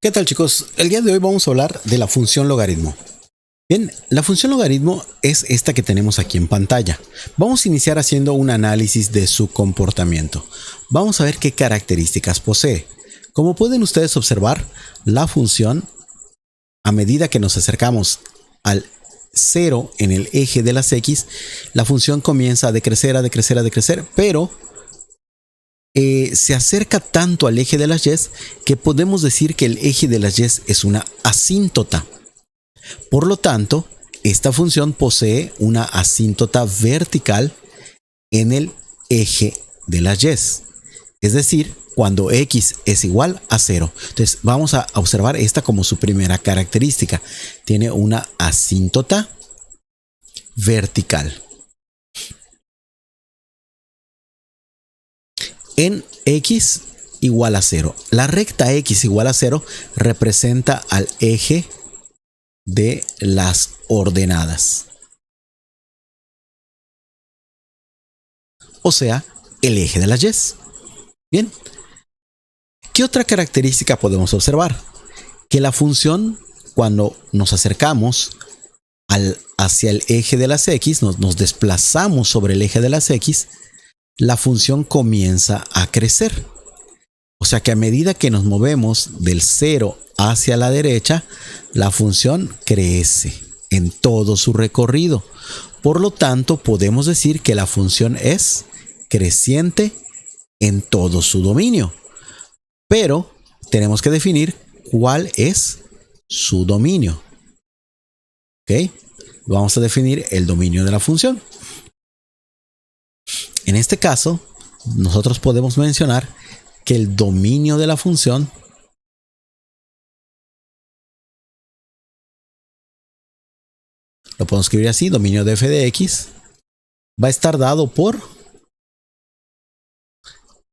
¿Qué tal, chicos? El día de hoy vamos a hablar de la función logaritmo. Bien, la función logaritmo es esta que tenemos aquí en pantalla. Vamos a iniciar haciendo un análisis de su comportamiento. Vamos a ver qué características posee. Como pueden ustedes observar, la función, a medida que nos acercamos al 0 en el eje de las X, la función comienza a decrecer, pero se acerca tanto al eje de las Y que podemos decir que el eje de las Y es una asíntota. Por lo tanto, esta función posee una asíntota vertical en el eje de las Y. Es decir, cuando X es igual a 0. Entonces vamos a observar esta como su primera característica. Tiene una asíntota vertical en X igual a 0. La recta X igual a 0 representa al eje de las ordenadas. O sea, el eje de las Y. Bien. ¿Qué otra característica podemos observar? Que la función, cuando nos acercamos hacia el eje de las X, nos desplazamos sobre el eje de las X, la función comienza a crecer. O sea que a medida que nos movemos del 0 hacia la derecha, la función crece en todo su recorrido. Por lo tanto, podemos decir que la función es creciente en todo su dominio. Pero tenemos que definir cuál es su dominio. ¿Ok? Vamos a definir el dominio de la función. En este caso, nosotros podemos mencionar que el dominio de la función lo podemos escribir así: dominio de f de x va a estar dado por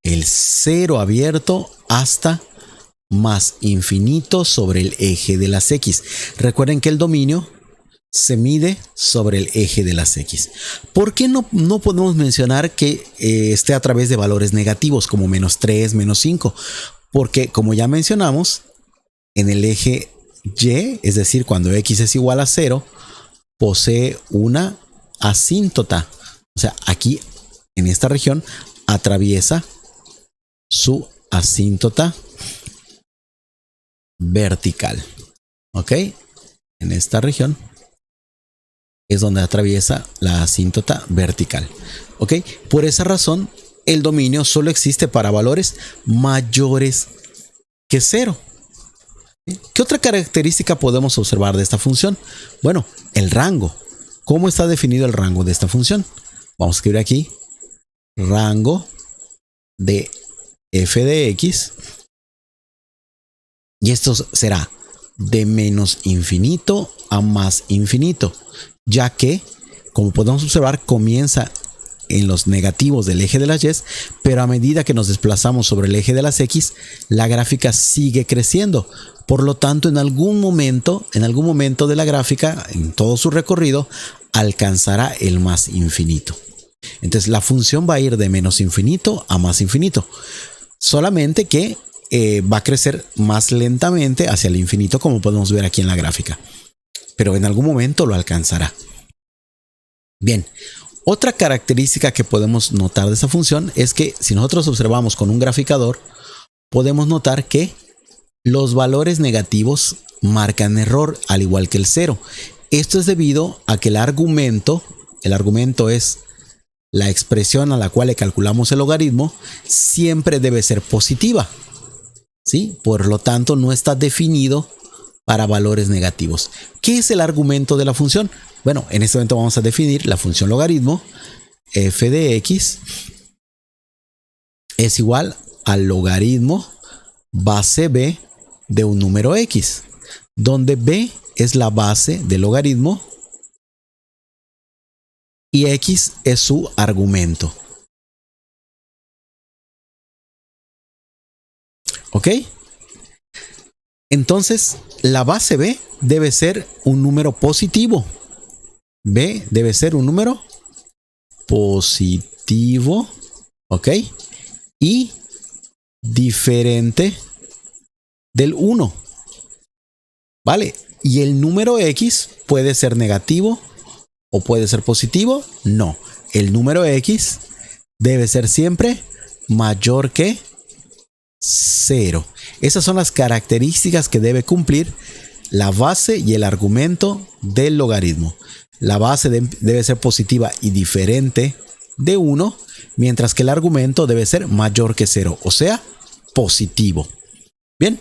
el 0 abierto hasta más infinito sobre el eje de las x. Recuerden que el dominio se mide sobre el eje de las X. ¿Por qué no podemos mencionar que esté a través de valores negativos como -3, -5? Porque, como ya mencionamos, en el eje Y, es decir, cuando X es igual a 0, posee una asíntota. O sea, aquí, en esta región, atraviesa su asíntota vertical. ¿Ok? En esta región es donde atraviesa la asíntota vertical. ¿Ok? Por esa razón, el dominio solo existe para valores mayores que 0. ¿Qué otra característica podemos observar de esta función? Bueno, el rango. ¿Cómo está definido el rango de esta función? Vamos a escribir aquí rango de f de x. Y esto será de menos infinito a más infinito, ya que, como podemos observar, comienza en los negativos del eje de las Y, pero a medida que nos desplazamos sobre el eje de las X, la gráfica sigue creciendo. Por lo tanto, en algún momento de la gráfica, en todo su recorrido, alcanzará el más infinito. Entonces, la función va a ir de menos infinito a más infinito. Solamente que va a crecer más lentamente hacia el infinito, como podemos ver aquí en la gráfica. Pero en algún momento lo alcanzará. Bien, otra característica que podemos notar de esa función es que si nosotros observamos con un graficador, podemos notar que los valores negativos marcan error, al igual que el 0. Esto es debido a que el argumento es la expresión a la cual le calculamos el logaritmo, siempre debe ser positiva. ¿Sí? Por lo tanto, no está definido para valores negativos. ¿Qué es el argumento de la función? Bueno, en este momento vamos a definir la función logaritmo. F de x es igual al logaritmo base b de un número x, donde b es la base del logaritmo y x es su argumento. ¿Ok? Entonces, la base b debe ser un número positivo. B debe ser un número positivo, ¿ok? Y diferente del 1. ¿vale? Y el número X puede ser negativo o puede ser positivo. No, el número X debe ser siempre mayor que 0. Esas son las características que debe cumplir la base y el argumento del logaritmo. La base debe ser positiva y diferente de 1, mientras que el argumento debe ser mayor que 0, o sea, positivo. Bien,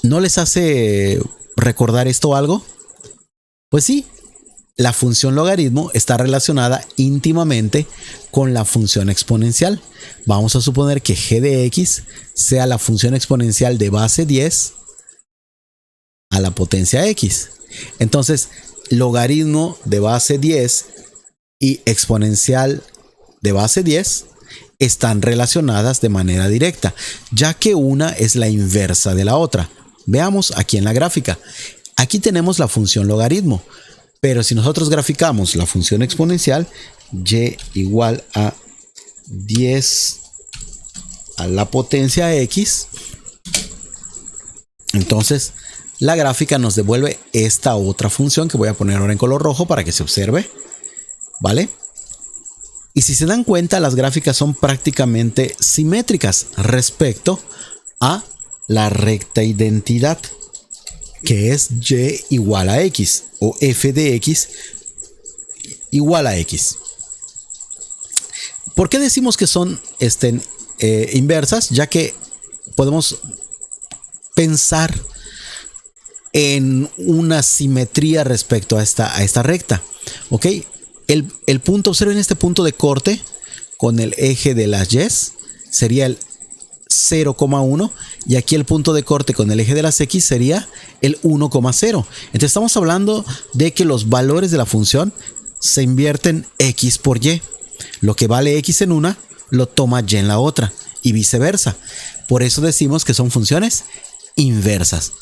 ¿no les hace recordar esto algo? Pues sí, la función logaritmo está relacionada íntimamente con la función exponencial. Vamos a suponer que g de x sea la función exponencial de base 10 a la potencia x. Entonces, logaritmo de base 10 y exponencial de base 10 están relacionadas de manera directa, ya que una es la inversa de la otra. Veamos aquí en la gráfica. Aquí tenemos la función logaritmo, pero si nosotros graficamos la función exponencial, y igual a 10 a la potencia x, entonces la gráfica nos devuelve esta otra función que voy a poner ahora en color rojo para que se observe, ¿vale? Y si se dan cuenta, las gráficas son prácticamente simétricas respecto a la recta identidad, que es y igual a x, o f de x igual a x. ¿Por qué decimos que son inversas? Ya que podemos pensar en una simetría respecto a esta recta. ¿Ok? El punto, observen este punto de corte con el eje de las y sería el 0,1, y aquí el punto de corte con el eje de las x sería el 1,0. Entonces estamos hablando de que los valores de la función se invierten x por y. Lo que vale x en una lo toma y en la otra, y viceversa. Por eso decimos que son funciones inversas,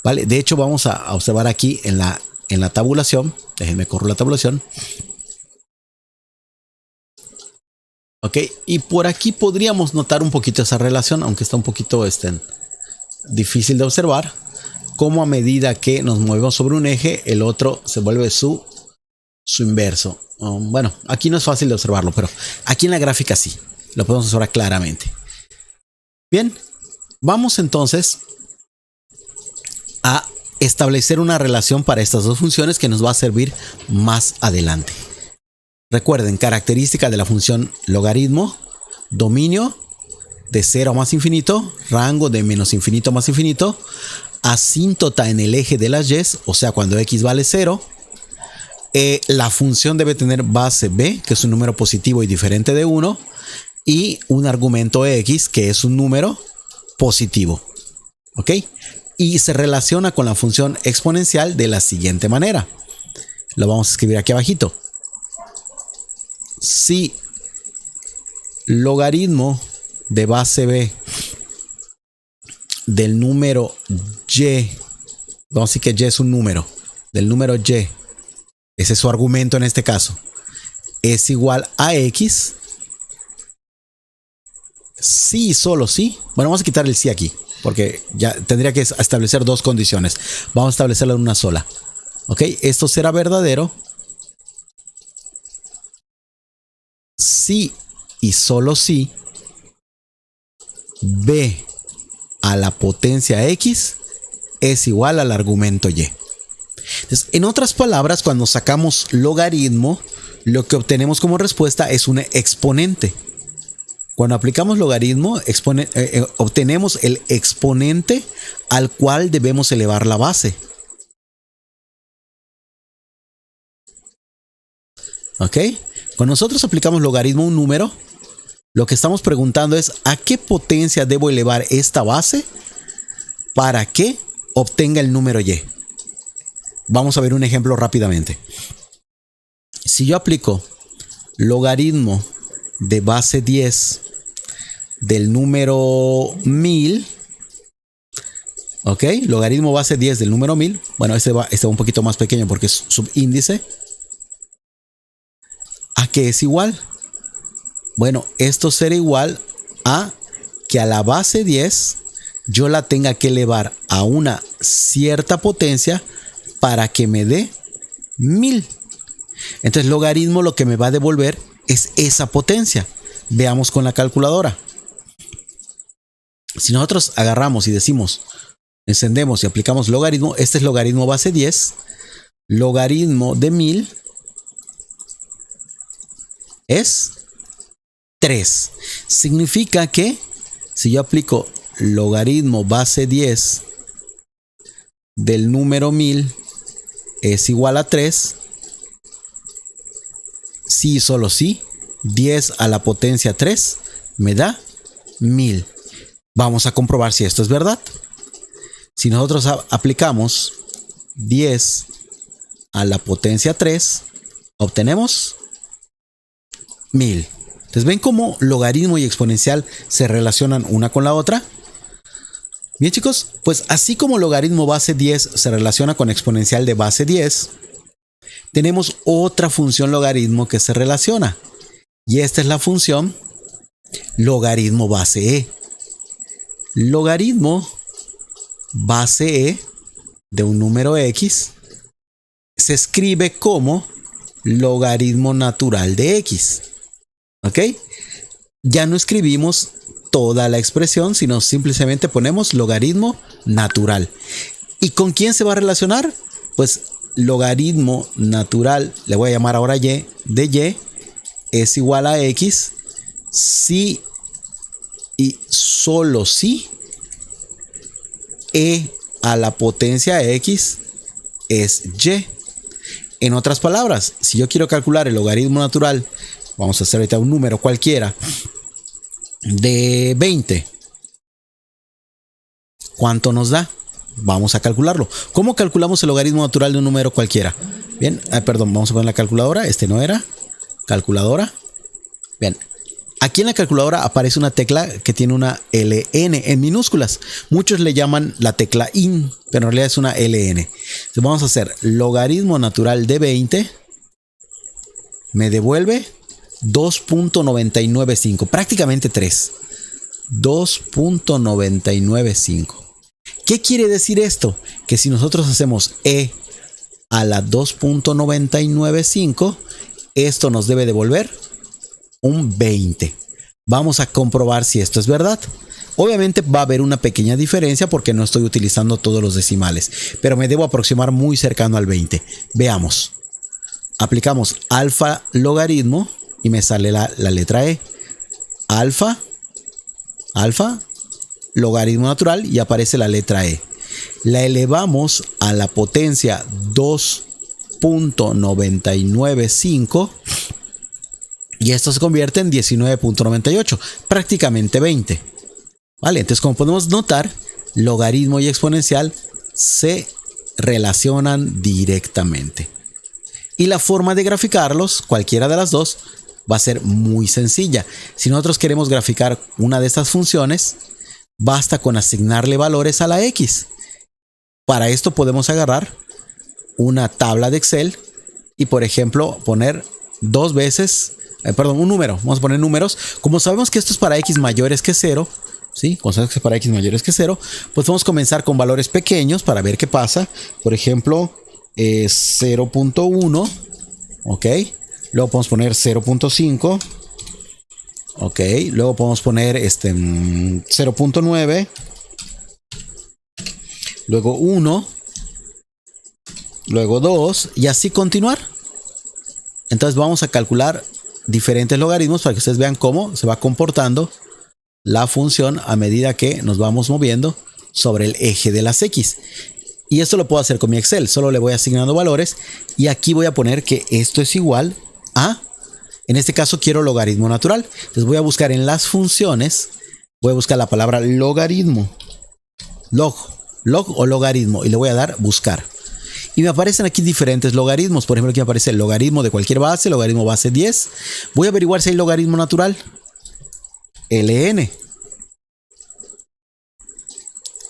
¿vale? De hecho, vamos a observar aquí en la tabulación. Déjenme correr la tabulación. Ok, y por aquí podríamos notar un poquito esa relación, aunque está un poquito difícil de observar, cómo a medida que nos movemos sobre un eje, el otro se vuelve su inverso. Bueno, aquí no es fácil de observarlo, pero aquí en la gráfica sí, lo podemos observar claramente. Bien, vamos entonces a establecer una relación para estas dos funciones que nos va a servir más adelante. Recuerden, característica de la función logaritmo: dominio de 0 a más infinito, rango de menos infinito a más infinito, asíntota en el eje de las y, o sea, cuando x vale 0. La función debe tener base b, que es un número positivo y diferente de 1, y un argumento x, que es un número positivo. ¿Ok? Y se relaciona con la función exponencial de la siguiente manera. Lo vamos a escribir aquí abajito. Si logaritmo de base b del número y, vamos a decir que y es un número, del número y, ese es su argumento en este caso, es igual a x, sí y solo sí. Bueno, vamos a quitar el sí aquí, porque ya tendría que establecer dos condiciones. Vamos a establecerla en una sola. Ok, esto será verdadero si y solo si b a la potencia x es igual al argumento y. Entonces, en otras palabras, cuando sacamos logaritmo, lo que obtenemos como respuesta es un exponente. Cuando aplicamos logaritmo, obtenemos el exponente al cual debemos elevar la base. ¿Ok? Cuando nosotros aplicamos logaritmo a un número, lo que estamos preguntando es ¿a qué potencia debo elevar esta base para que obtenga el número y? Vamos a ver un ejemplo rápidamente. Si yo aplico logaritmo de base 10 del número 1000, ¿ok? Logaritmo base 10 del número 1000. Bueno, este va un poquito más pequeño porque es subíndice. ¿A qué es igual? Bueno, esto será igual a que a la base 10 yo la tenga que elevar a una cierta potencia para que me dé 1000. Entonces logaritmo lo que me va a devolver es esa potencia. Veamos con la calculadora. Si nosotros agarramos y decimos, encendemos y aplicamos logaritmo, este es logaritmo base 10, logaritmo de 1000 es 3. Significa que si yo aplico logaritmo base 10 del número 1000 es igual a 3, sí y solo sí, 10 a la potencia 3 me da 1000. Vamos a comprobar si esto es verdad. Si nosotros aplicamos 10 a la potencia 3, obtenemos 1000. Entonces, ¿ven cómo logaritmo y exponencial se relacionan una con la otra? Bien, chicos, pues así como logaritmo base 10 se relaciona con exponencial de base 10, tenemos otra función logaritmo que se relaciona. Y esta es la función logaritmo base e. Logaritmo base e de un número x se escribe como logaritmo natural de x. ¿Ok? Ya no escribimos toda la expresión, sino simplemente ponemos logaritmo natural. ¿Y con quién se va a relacionar? Pues logaritmo natural, le voy a llamar ahora y, de y es igual a x si y solo si e a la potencia x es y. En otras palabras, si yo quiero calcular el logaritmo natural, vamos a hacer ahorita un número cualquiera de 20, ¿cuánto nos da? Vamos a calcularlo. ¿Cómo calculamos el logaritmo natural de un número cualquiera? Bien, perdón, vamos a poner la calculadora. Este no era. Calculadora. Bien. Aquí en la calculadora aparece una tecla que tiene una LN en minúsculas. Muchos le llaman la tecla IN, pero en realidad es una LN. Entonces vamos a hacer logaritmo natural de 20. Me devuelve 2.995, prácticamente 3. 2.995. ¿Qué quiere decir esto? Que si nosotros hacemos e a la 2.995, esto nos debe devolver un 20. Vamos a comprobar si esto es verdad. Obviamente va a haber una pequeña diferencia porque no estoy utilizando todos los decimales, pero me debo aproximar muy cercano al 20. Veamos. Aplicamos alfa logaritmo y me sale la letra E. Alfa logaritmo natural y aparece la letra E. La elevamos a la potencia 2.995 y esto se convierte en 19.98, prácticamente 20. Vale, entonces como podemos notar, logaritmo y exponencial se relacionan directamente. Y la forma de graficarlos, cualquiera de las dos, va a ser muy sencilla. Si nosotros queremos graficar una de estas funciones, basta con asignarle valores a la x. Para esto podemos agarrar una tabla de Excel y, por ejemplo, poner dos veces, un número. Vamos a poner números. Como sabemos que esto es para x mayores que 0, ¿sí? Como sabemos que es para x mayores que 0, pues vamos a comenzar con valores pequeños para ver qué pasa. Por ejemplo, 0.1, ok. Luego podemos poner 0.5, ok. Luego podemos poner 0.9, luego 1, luego 2 y así continuar. Entonces vamos a calcular diferentes logaritmos para que ustedes vean cómo se va comportando la función a medida que nos vamos moviendo sobre el eje de las x. Y esto lo puedo hacer con mi Excel. Solo le voy asignando valores y aquí voy a poner que esto es igual a, en este caso quiero logaritmo natural. Entonces voy a buscar en las funciones, voy a buscar la palabra logaritmo, log o logaritmo, y le voy a dar buscar. Y me aparecen aquí diferentes logaritmos. Por ejemplo, aquí me aparece el logaritmo de cualquier base, logaritmo base 10. Voy a averiguar si hay logaritmo natural. LN.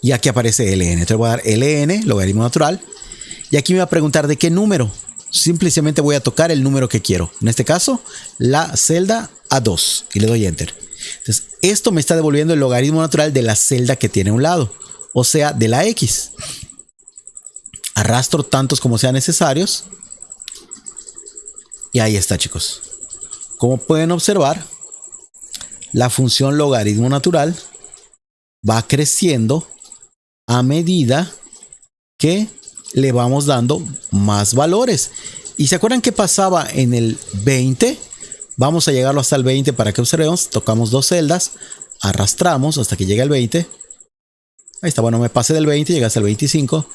Y aquí aparece LN. Entonces voy a dar LN, logaritmo natural. Y aquí me va a preguntar de qué número. Simplemente voy a tocar el número que quiero. En este caso, la celda A2. Y le doy Enter. Entonces, esto me está devolviendo el logaritmo natural de la celda que tiene a un lado. O sea, de la X. Arrastro tantos como sean necesarios. Y ahí está, chicos. Como pueden observar, la función logaritmo natural va creciendo a medida que le vamos dando más valores. ¿Y se acuerdan qué pasaba en el 20? Vamos a llegarlo hasta el 20 para que observemos. Tocamos dos celdas, arrastramos hasta que llegue al 20. Ahí está, bueno, me pasé del 20, llegué hasta el 25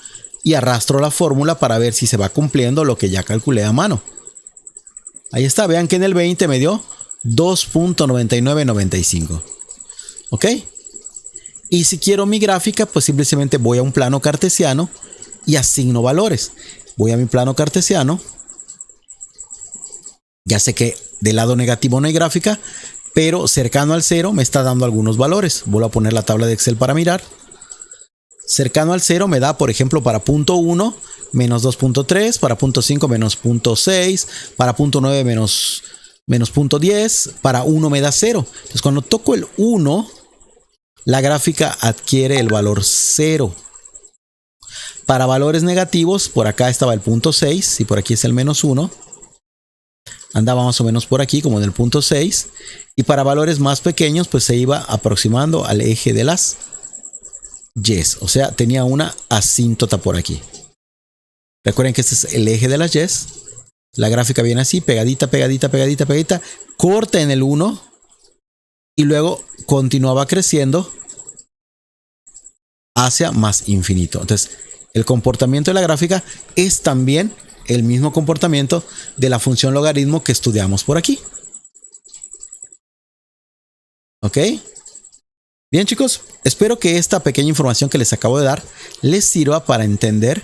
y arrastro la fórmula para ver si se va cumpliendo lo que ya calculé a mano. Ahí está, vean que en el 20 me dio 2.9995. ¿Ok? Y si quiero mi gráfica, pues simplemente voy a un plano cartesiano y asigno valores. Voy a mi plano cartesiano. Ya sé que del lado negativo no hay gráfica, pero cercano al 0 me está dando algunos valores. Vuelvo a poner la tabla de Excel para mirar. Cercano al 0 me da, por ejemplo, para punto 1, menos 2.3, para punto 5, menos 0.6, para punto 9, menos 0.10, para 1 me da 0. Entonces, cuando toco el 1, la gráfica adquiere el valor 0. Para valores negativos, por acá estaba el punto 6 y por aquí es el menos 1. Andaba más o menos por aquí, como en el punto 6. Y para valores más pequeños, pues se iba aproximando al eje de las Y's. O sea, tenía una asíntota por aquí. Recuerden que este es el eje de las Y's. La gráfica viene así, pegadita, pegadita, pegadita, pegadita. Corta en el 1. Y luego continuaba creciendo hacia más infinito. Entonces, el comportamiento de la gráfica es también el mismo comportamiento de la función logaritmo que estudiamos por aquí. ¿Ok? Bien, chicos, espero que esta pequeña información que les acabo de dar les sirva para entender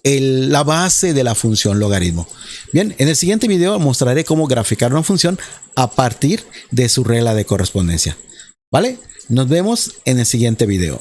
la base de la función logaritmo. Bien, en el siguiente video mostraré cómo graficar una función a partir de su regla de correspondencia. ¿Vale? Nos vemos en el siguiente video.